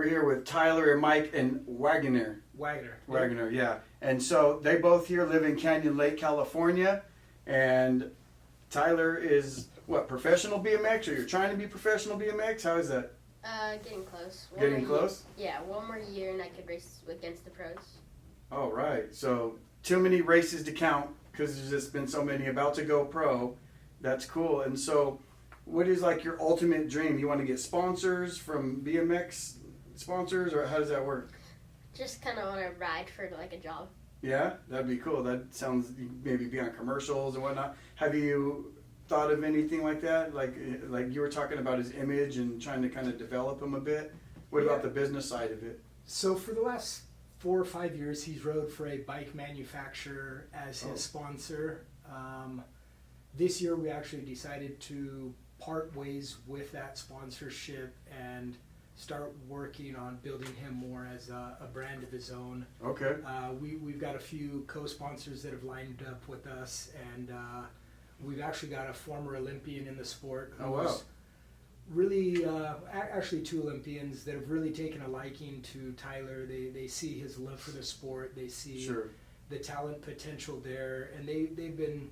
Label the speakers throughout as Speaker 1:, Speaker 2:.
Speaker 1: We're here with Tyler and Mike and Wagoner, yeah. And so they both here live in Canyon Lake, California. And Tyler is, what, professional BMX? Or you're trying to be professional BMX? How is that?
Speaker 2: Getting close.
Speaker 1: Getting close?
Speaker 2: Yeah, one more year and I could race against the pros.
Speaker 1: Oh, right. So too many races to count because there's just been so many about to go pro. That's cool. And so what is like your ultimate dream? You want to get sponsors from BMX sponsors, or how does that work?
Speaker 2: Just kind of want to ride for like a job.
Speaker 1: Yeah, that'd be cool. That sounds, maybe be on commercials and whatnot. Have you thought of anything like that? Like you were talking about his image and trying to kind of develop him a bit. What about the business side of it?
Speaker 3: So for the last 4 or 5 years, he's rode for a bike manufacturer as his sponsor. This year, we actually decided to part ways with that sponsorship and start working on building him more as a brand of his own.
Speaker 1: Okay.
Speaker 3: We've got a few co-sponsors that have lined up with us, and we've actually got a former Olympian in the sport.
Speaker 1: Oh, wow.
Speaker 3: Really, actually 2 Olympians that have really taken a liking to Tyler. They see his love for the sport. They see the talent potential there, and they've been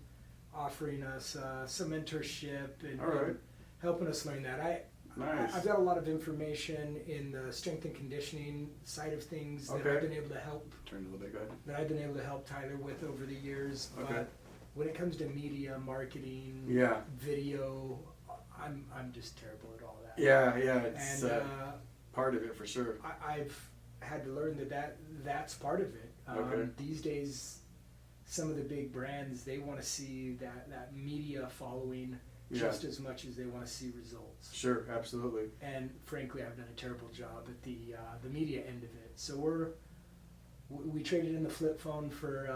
Speaker 3: offering us some mentorship and helping us learn that. I've got a lot of information in the strength and conditioning side of things that I've been able to help.
Speaker 1: Turn a little bit, go ahead.
Speaker 3: That I've been able to help Tyler with over the years. But when it comes to media, marketing, video, I'm just terrible at all that.
Speaker 1: Yeah, it's part of it for sure.
Speaker 3: I've had to learn that's part of it. These days, some of the big brands, they want to see that media following just as much as they want to see results.
Speaker 1: Sure, absolutely.
Speaker 3: And frankly, I've done a terrible job at the media end of it. So we traded in the flip phone for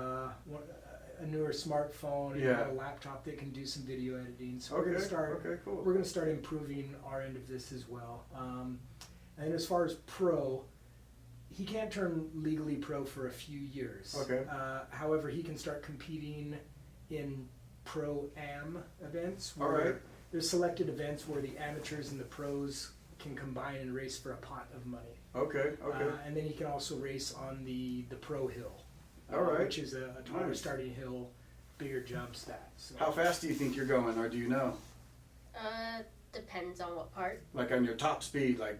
Speaker 3: a newer smartphone and a laptop that can do some video editing. So we're going to start improving our end of this as well. And as far as pro, he can't turn legally pro for a few years. However, he can start competing in pro-am events where there's selected events where the amateurs and the pros can combine and race for a pot of money. And then he can also race on the pro hill, which is a taller starting hill, bigger jump stat. So.
Speaker 1: How fast do you think you're going, or do you know?
Speaker 2: Depends on what part.
Speaker 1: Like on your top speed, like?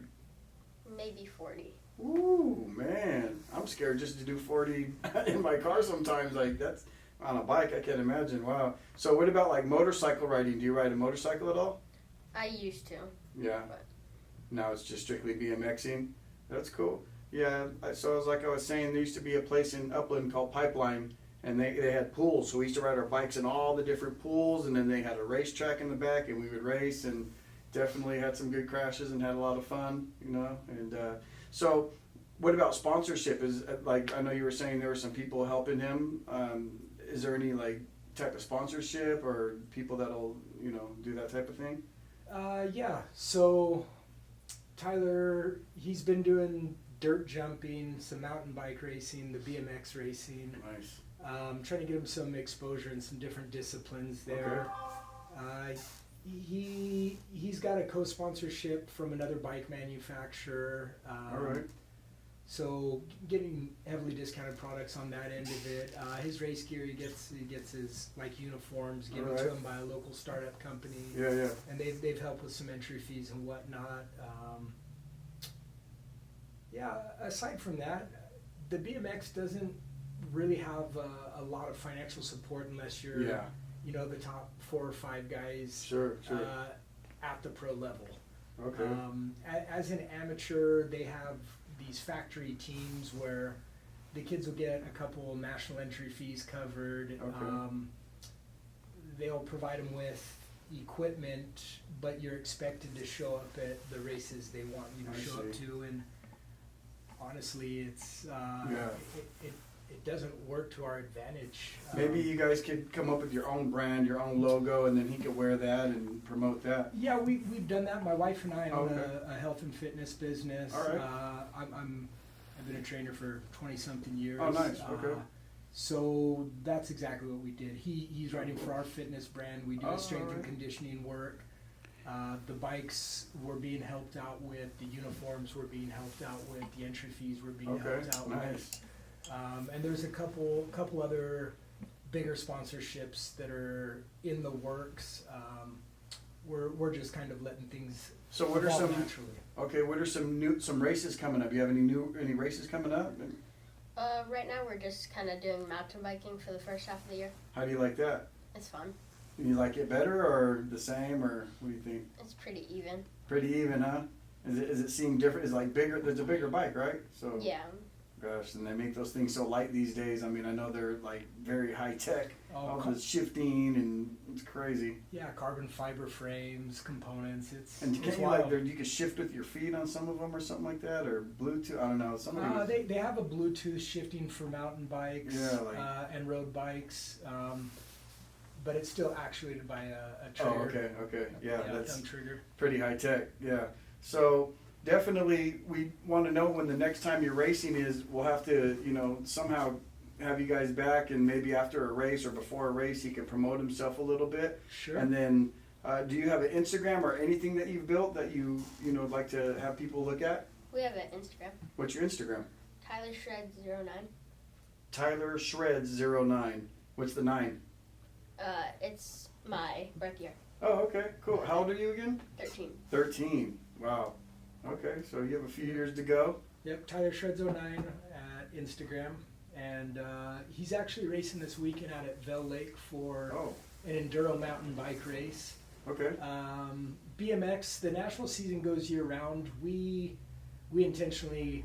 Speaker 2: Maybe 40.
Speaker 1: Ooh, man. I'm scared just to do 40 in my car sometimes. Like, that's on a bike, I can't imagine. Wow. So what about like motorcycle riding? Do you ride a motorcycle at all?
Speaker 2: I used to.
Speaker 1: Yeah.
Speaker 2: But
Speaker 1: now it's just strictly BMXing. That's cool. Yeah. So I was saying, there used to be a place in Upland called Pipeline, and they had pools. So we used to ride our bikes in all the different pools, and then they had a racetrack in the back, and we would race, and definitely had some good crashes and had a lot of fun, you know. And so what about sponsorship? Is like, I know you were saying there were some people helping him. Is there any like type of sponsorship or people that'll, you know, do that type of thing?
Speaker 3: Yeah. So Tyler, he's been doing dirt jumping, some mountain bike racing, the BMX racing.
Speaker 1: Nice.
Speaker 3: Trying to get him some exposure in some different disciplines there. He's got a co-sponsorship from another bike manufacturer. So getting heavily discounted products on that end of it. His race gear, he gets his like uniforms given to him by a local startup company. And they've helped with some entry fees and whatnot. Aside from that, the BMX doesn't really have a lot of financial support unless you're the top 4 or 5 guys at the pro level. As an amateur, they have these factory teams where the kids will get a couple national entry fees covered. They'll provide them with equipment, but you're expected to show up at the races they want you to show up to. And honestly, it's it doesn't work to our advantage.
Speaker 1: Maybe you guys could come up with your own brand, your own logo, and then he could wear that and promote that.
Speaker 3: Yeah, we've done that. My wife and I own a health and fitness business. I've been a trainer for 20-something years.
Speaker 1: Oh, nice.
Speaker 3: So that's exactly what we did. He's writing for our fitness brand. We do strength and conditioning work. The bikes were being helped out with, the uniforms were being helped out with, the entry fees were being helped out
Speaker 1: nice.
Speaker 3: with. And there's a couple other bigger sponsorships that are in the works. We're just kind of letting things
Speaker 1: So what are
Speaker 3: evolve
Speaker 1: some
Speaker 3: naturally.
Speaker 1: okay? What are some races coming up? You have any races coming up?
Speaker 2: Right now we're just kind of doing mountain biking for the first half of the year.
Speaker 1: How do you like that?
Speaker 2: It's fun.
Speaker 1: You like it better or the same, or what do you think?
Speaker 2: It's pretty even.
Speaker 1: Pretty even, huh? Is it seem different? Is it like bigger? There's a bigger bike, right? So
Speaker 2: Yeah.
Speaker 1: gosh, and they make those things so light these days. I mean, I know they're like very high tech. All the shifting and it's crazy.
Speaker 3: Yeah, carbon fiber frames, components.
Speaker 1: And
Speaker 3: It's
Speaker 1: can you
Speaker 3: wild.
Speaker 1: like you can shift with your feet on some of them or something like that, or Bluetooth? I don't know. Somebody was,
Speaker 3: They have a Bluetooth shifting for mountain bikes
Speaker 1: Yeah, like-
Speaker 3: and road bikes, but it's still actuated by a trigger.
Speaker 1: oh, okay, yeah, that's
Speaker 3: thumb trigger.
Speaker 1: pretty high tech. Yeah, so definitely we want to know when the next time you're racing is. We'll have to somehow have you guys back, and maybe after a race or before a race he can promote himself a little bit.
Speaker 3: Sure.
Speaker 1: And then do you have an Instagram or anything that you've built that you like to have people look at?
Speaker 2: We have an Instagram.
Speaker 1: What's your Instagram?
Speaker 2: Tyler Shreds 09.
Speaker 1: Tyler Shreds 09. What's the 9?
Speaker 2: It's my birth year.
Speaker 1: Oh, okay, cool. How old are you again?
Speaker 2: 13.
Speaker 1: 13. Wow. Okay, so you have a few years to go.
Speaker 3: Yep, Tyler Shreds 09 at Instagram, and he's actually racing this weekend out at Bell Lake for
Speaker 1: Oh,
Speaker 3: an enduro mountain bike race.
Speaker 1: okay.
Speaker 3: BMX, the national season goes year round. We intentionally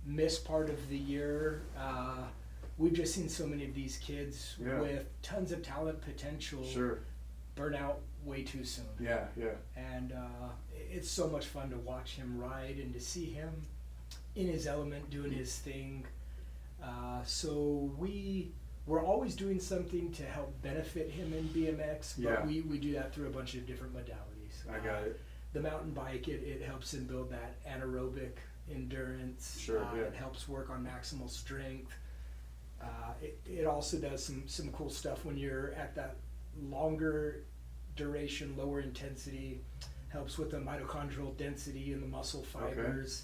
Speaker 3: miss part of the year. We've just seen so many of these kids
Speaker 1: Yeah.
Speaker 3: with tons of talent potential
Speaker 1: Sure.
Speaker 3: burn out way too soon.
Speaker 1: Yeah, yeah.
Speaker 3: And it's so much fun to watch him ride and to see him in his element doing his thing. So we're always doing something to help benefit him in BMX, but
Speaker 1: Yeah.
Speaker 3: we do that through a bunch of different modalities.
Speaker 1: I got it.
Speaker 3: The mountain bike, it helps him build that anaerobic endurance.
Speaker 1: Sure, yeah.
Speaker 3: It helps work on maximal strength. It also does some cool stuff when you're at that longer duration, lower intensity. Helps with the mitochondrial density in the muscle fibers.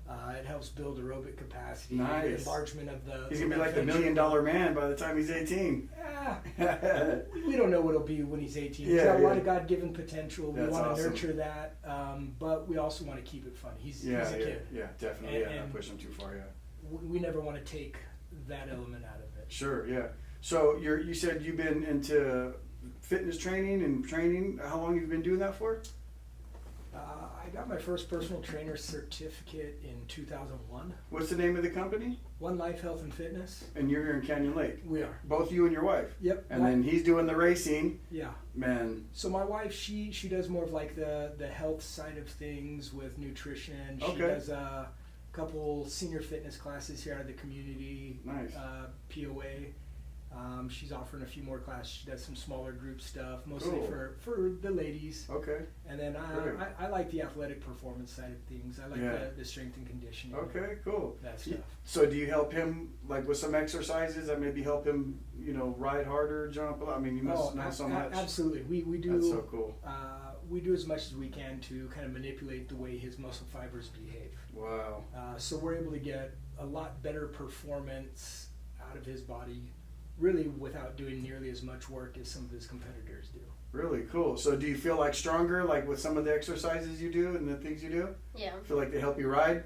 Speaker 3: It helps build aerobic capacity.
Speaker 1: Nice.
Speaker 3: Enlargement of the.
Speaker 1: He's gonna be like the $1 million man by the time he's 18.
Speaker 3: We don't know what it'll be when he's 18. He's
Speaker 1: Yeah,
Speaker 3: got a lot
Speaker 1: yeah.
Speaker 3: of God-given potential. We
Speaker 1: That's
Speaker 3: want to
Speaker 1: awesome.
Speaker 3: nurture that, but we also want to keep it fun. He's a kid.
Speaker 1: Yeah, definitely.
Speaker 3: And-
Speaker 1: Not
Speaker 3: and-
Speaker 1: push him too far. Yeah.
Speaker 3: We never want to take that element out of it.
Speaker 1: Sure. Yeah. So you said you've been into fitness training and training. How long have you been doing that for?
Speaker 3: I got my first personal trainer certificate in 2001.
Speaker 1: What's the name of the company?
Speaker 3: One Life Health and Fitness.
Speaker 1: And you're here in Canyon Lake.
Speaker 3: We are.
Speaker 1: Both you and your wife.
Speaker 3: Yep.
Speaker 1: And then he's doing the racing.
Speaker 3: Yeah.
Speaker 1: Man.
Speaker 3: So my wife, she does more of like the health side of things with nutrition. She
Speaker 1: Okay.
Speaker 3: does a couple senior fitness classes here out of the community.
Speaker 1: Nice.
Speaker 3: POA. She's offering a few more classes. She does some smaller group stuff, mostly
Speaker 1: Cool.
Speaker 3: for the ladies.
Speaker 1: Okay.
Speaker 3: And then
Speaker 1: Great.
Speaker 3: I like the athletic performance side of things. I like
Speaker 1: Yeah.
Speaker 3: the strength and conditioning.
Speaker 1: Okay. Cool.
Speaker 3: That stuff.
Speaker 1: So do you help him like with some exercises that maybe help him, ride harder, jump? I mean, you must know so much.
Speaker 3: Absolutely. We do.
Speaker 1: That's so cool.
Speaker 3: We do as much as we can to kind of manipulate the way his muscle fibers behave.
Speaker 1: Wow.
Speaker 3: So we're able to get a lot better performance out of his body, really without doing nearly as much work as some of his competitors do.
Speaker 1: Really cool. So do you feel like stronger, like with some of the exercises you do and the things you do?
Speaker 2: Yeah.
Speaker 1: Feel like they help you ride?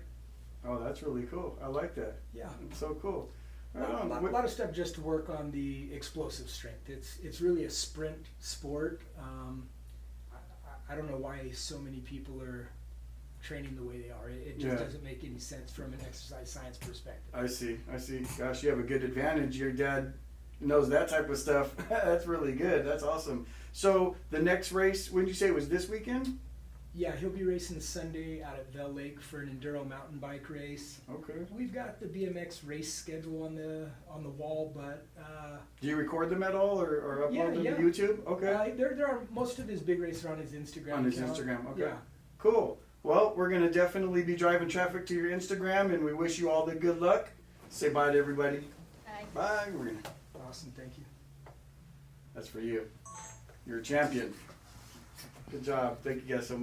Speaker 1: Oh, that's really cool. I like that.
Speaker 3: Yeah.
Speaker 1: It's so cool.
Speaker 3: A
Speaker 1: Right on.
Speaker 3: lot of stuff just to work on the explosive strength. It's really a sprint sport. I don't know why so many people are training the way they are. It just
Speaker 1: Yeah.
Speaker 3: doesn't make any sense from an exercise science perspective.
Speaker 1: I see. Gosh, you have a good advantage. Your dad knows that type of stuff. That's really good. That's awesome. So the next race, when did you say it was this weekend?
Speaker 3: Yeah, he'll be racing Sunday out at Bell Lake for an enduro mountain bike race.
Speaker 1: Okay.
Speaker 3: We've got the BMX race schedule on the wall, but
Speaker 1: Do you record them at all or upload them
Speaker 3: yeah.
Speaker 1: to YouTube? Okay.
Speaker 3: there are most of his big races are on his Instagram.
Speaker 1: On his
Speaker 3: account.
Speaker 1: Instagram. Okay.
Speaker 3: Yeah.
Speaker 1: Cool. Well, we're going to definitely be driving traffic to your Instagram, and we wish you all the good luck. Say bye to everybody.
Speaker 2: Bye.
Speaker 1: Bye. We're gonna,
Speaker 3: Awesome. Thank you.
Speaker 1: that's for you. You're a champion. Good job. Thank you guys so much.